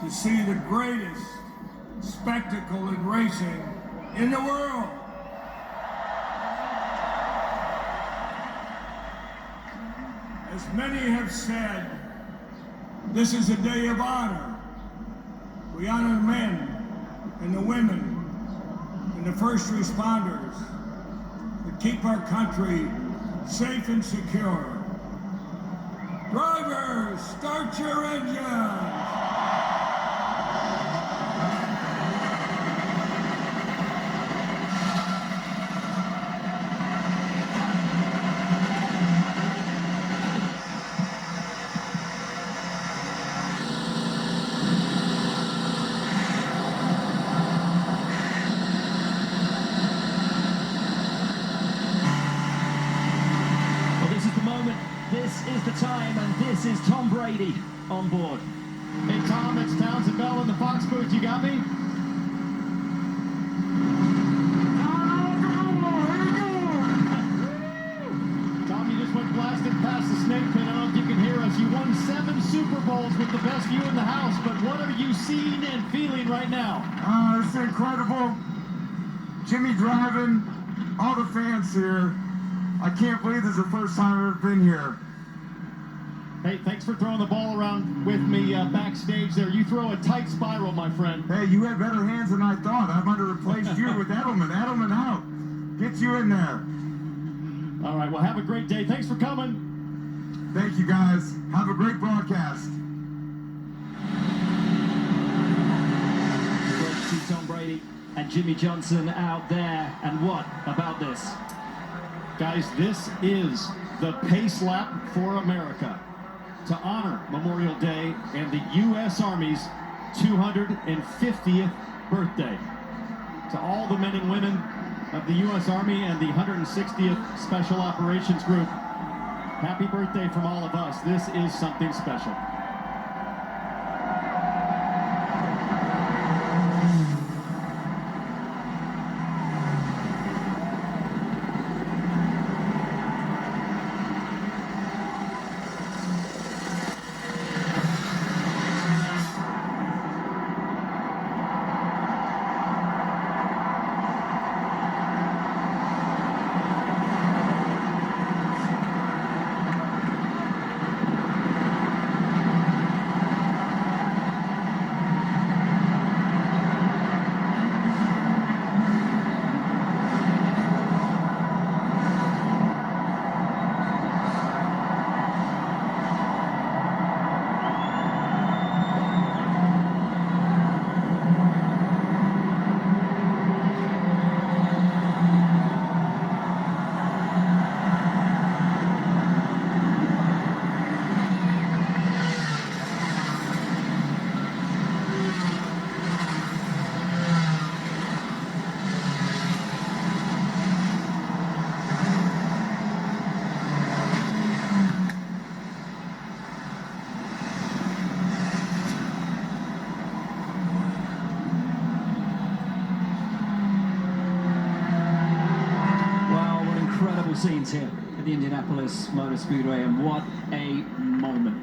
to see the greatest spectacle in racing in the world. As many have said, this is a day of honor. We honor the men and the women and the first responders that keep our country safe and secure. Drivers, start your engines! This is the time, and this is Tom Brady on board. Hey Tom, it's Townsend Bell in the Fox booth. You got me? Tom, you just went blasting past the snake pit. I don't know if you can hear us. You won 7 Super Bowls with the best view in the house, but what are you seeing and feeling right now? It's incredible. Jimmy driving, all the fans here. I can't believe this is the first time I've ever been here. Hey, thanks for throwing the ball around with me backstage there. You throw a tight spiral, my friend. Hey, you had better hands than I thought. I might have replaced you with Edelman. Edelman out. Get you in there. All right, well, have a great day. Thanks for coming. Thank you, guys. Have a great broadcast. Great to see Tom Brady and Jimmy Johnson out there. And what about this? Guys, this is the Pace Lap for America to honor Memorial Day and the U.S. Army's 250th birthday. To all the men and women of the U.S. Army and the 160th Special Operations Group, happy birthday from all of us. This is something special. Scenes here at the Indianapolis Motor Speedway, and what a moment.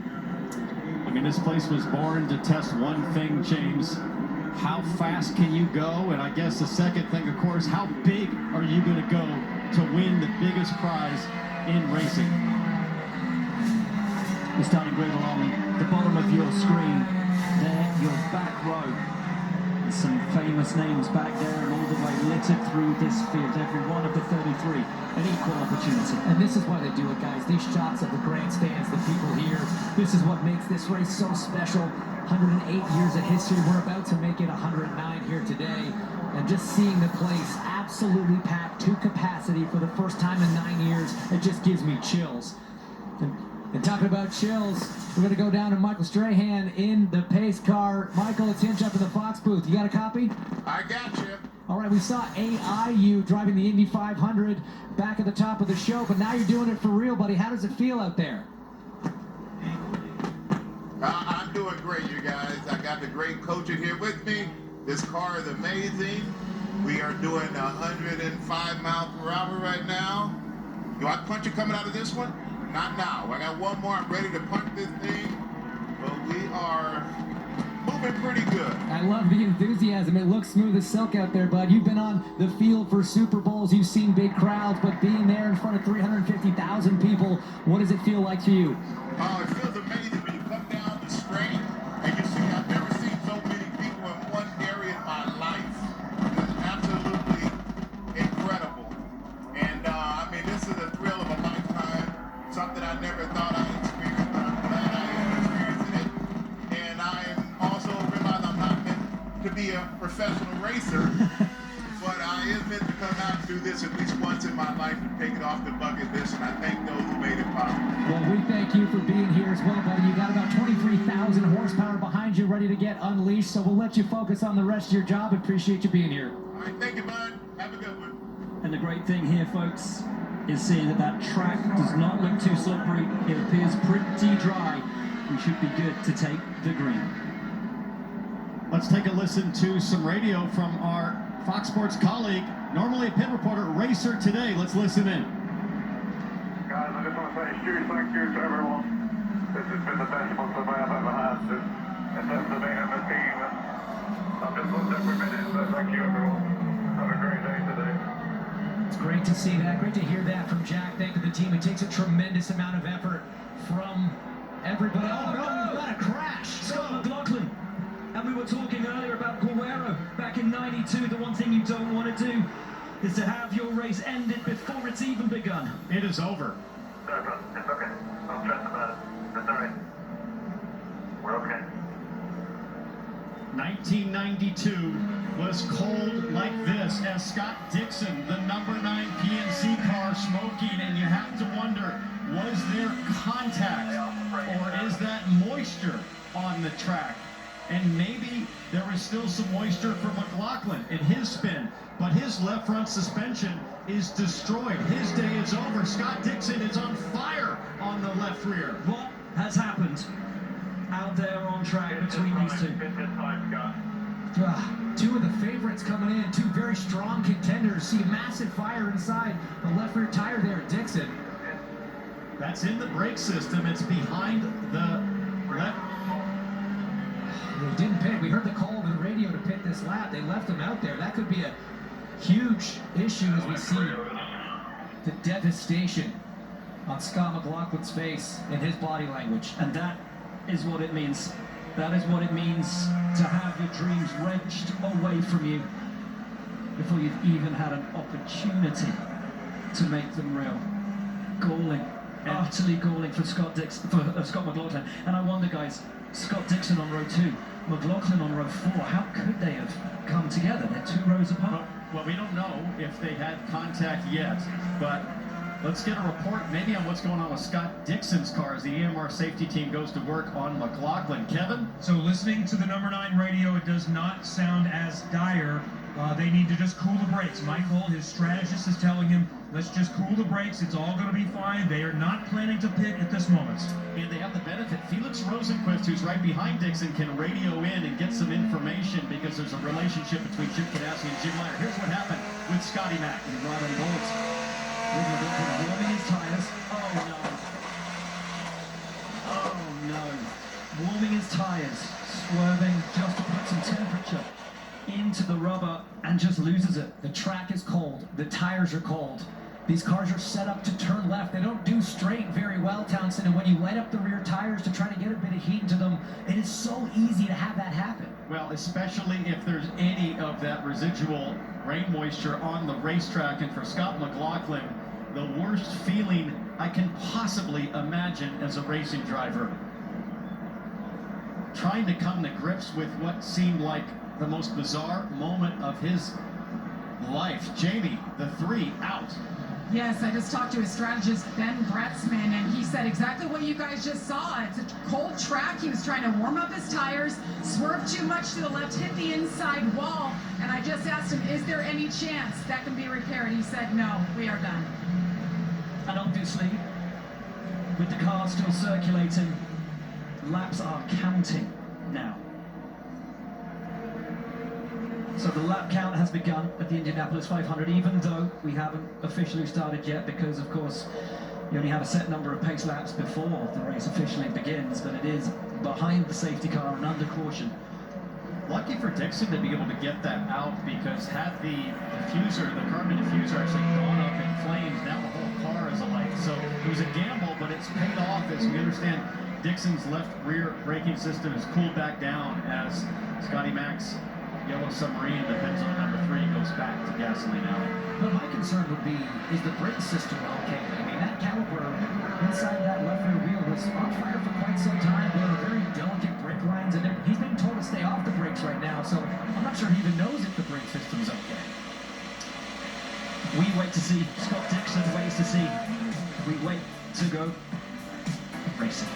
I mean, this place was born to test one thing, James. How fast can you go? And I guess the second thing, of course, how big are you going to go to win the biggest prize in racing? We're starting grid along the bottom of your screen. There, your back row. There's some famous names back there, and all the way littered through this field. Every one of the 33, an equal opportunity. And this is why they do it, guys. These shots of the grandstands, the people here, this is what makes this race so special. 108 years of history. We're about to make it 109 here today. And just seeing the place absolutely packed to capacity for the first time in 9 years, it just gives me chills. And talking about chills, we're going to go down to Michael Strahan in the pace car. Michael, it's Hinch up in the Fox booth. You got a copy? I got you. All right, we saw AIU driving the Indy 500 back at the top of the show, but now you're doing it for real, buddy. How does it feel out there? I'm doing great, you guys. I got the great coach in here with me. This car is amazing. We are doing 105 miles per hour right now. Do I punch it coming out of this one? Not now. I got one more. I'm ready to punch this thing. But we are moving been pretty good. I love the enthusiasm. It looks smooth as silk out there, bud. You've been on the field for Super Bowls. You've seen big crowds, but being there in front of 350,000 people, what does it feel like to you? Oh, it feels amazing when you come down the straight and you see, I've never seen so many people in one area in my life. It's absolutely incredible. And I mean, this is a thrill of a lifetime, something I never thought I'd experience, but I'm glad I am experiencing it. And I also realize I'm not meant to be a professional racer, but I am meant to come out and do this at least once in my life and take it off the bucket list, and I thank those who made it possible. Well, we thank you for being here as well, buddy. You got about 23,000 horsepower behind you, ready to get unleashed, so we'll let you focus on the rest of your job. Appreciate you being here. All right, thank you, bud. Have a good one. And the great thing here, folks, is seeing that that track does not look too slippery. It appears pretty dry. We should be good to take the green. Let's take a listen to some radio from our Fox Sports colleague, normally a pit reporter, racer today. Let's listen in. Guys, I just want to say a huge thank you to everyone. This has been the best month I've ever had in terms of being on the team. I've just loved every minute, so thank you everyone. Have a great day today. It's great to see that. Great to hear that from Jack. Thank you to the team. It takes a tremendous amount of effort from everybody. Oh, no, we've got a crash. Scott McLaughlin. And we were talking earlier about Guerrero back in '92. The one thing you don't want to do is to have your race ended before it's even begun. It is over. No, it's okay. Don't stress about it. It's alright. We're okay. 1992 was cold like this as Scott Dixon, the number 9 PNC car, smoking, and you have to wonder, was there contact or is that moisture on the track? And maybe there was still some moisture from McLaughlin in his spin, but his left front suspension is destroyed. His day is over. Scott Dixon is on fire on the left rear. What has happened out there on track between these two? It's this time, Scott. Two of the favorites coming in, two very strong contenders. See a massive fire inside the left rear tire there at Dixon. That's in the brake system. It's behind the left. They didn't pit. We heard the call over the radio to pit this lap. They left him out there. That could be a huge issue as we see the devastation on Scott McLaughlin's face and his body language. And that is what it means. That is what it means to have your dreams wrenched away from you before you've even had an opportunity to make them real. Galling, utterly galling for Scott Dixon, for Scott McLaughlin. And I wonder, guys, Scott Dixon on row 2, McLaughlin on row 4. How could they have come together? They're 2 rows apart. Well, we don't know if they had contact yet, but let's get a report maybe on what's going on with Scott Dixon's car as the EMR safety team goes to work on McLaughlin. Kevin? So listening to the number 9 radio, it does not sound as dire. They need to just cool the brakes. Michael, his strategist, is telling him, let's just cool the brakes. It's all going to be fine. They are not planning to pit at this moment. And they have the benefit. Felix Rosenquist, who's right behind Dixon, can radio in and get some information because there's a relationship between Chip Ganassi and Jim Meyer. Here's what happened with Scotty Mack. He's right on board. Warming his tires. Oh no. Oh no. Warming his tires. Swerving just to put some temperature into the rubber and just loses it. The track is cold. The tires are cold. These cars are set up to turn left. They don't do straight very well, Townsend. And when you light up the rear tires to try to get a bit of heat into them, it is so easy to have that happen. Well, especially if there's any of that residual rain moisture on the racetrack. And for Scott McLaughlin, the worst feeling I can possibly imagine as a racing driver. Trying to come to grips with what seemed like the most bizarre moment of his life. Jamie, the 3 out. Yes, I just talked to his strategist, Ben Bretzman, and he said exactly what you guys just saw. It's a cold track. He was trying to warm up his tires, swerved too much to the left, hit the inside wall, and I just asked him, is there any chance that can be repaired? He said, no, we are done. And obviously, with the car still circulating, laps are counting now. So the lap count has begun at the Indianapolis 500, even though we haven't officially started yet, because of course you only have a set number of pace laps before the race officially begins, but it is behind the safety car and under caution lucky for Dixon to be able to get that out, because had the diffuser, the carbon diffuser actually gone up in flames, now the whole car is alight. So it was a gamble, but it's paid off, as we understand Dixon's left rear braking system is cooled back down as Scotty Mac's Yellow Submarine, depends on number 3, goes back to Gasoline Alley. But my concern would be, is the brake system okay? I mean, that caliper inside that left rear wheel was on fire for quite some time. They were very delicate brake lines, and he's being told to stay off the brakes right now, so I'm not sure he even knows if the brake system's okay. We wait to see. Scott Dixon waits to see. We wait to go racing.